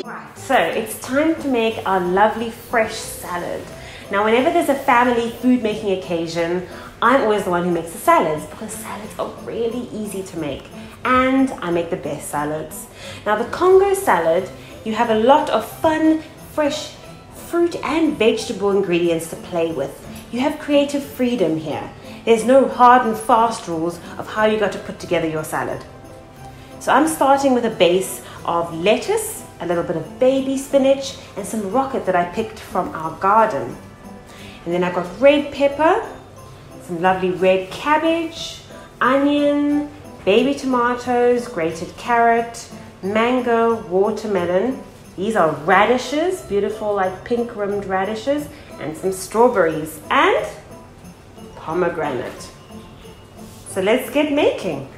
Right, so it's time to make our lovely fresh salad. Now, whenever there's a family food making occasion, I'm always the one who makes the salads because salads are really easy to make and I make the best salads. Now, the Congo salad, you have a lot of fun, fresh fruit and vegetable ingredients to play with. You have creative freedom here. There's no hard and fast rules of how you got to put together your salad. So I'm starting with a base of lettuce, a little bit of baby spinach, and some rocket that I picked from our garden. And then I've got red pepper, some lovely red cabbage, onion, baby tomatoes, grated carrot, mango, watermelon. These are radishes, beautiful like pink rimmed radishes, and some strawberries and pomegranate. So let's get making.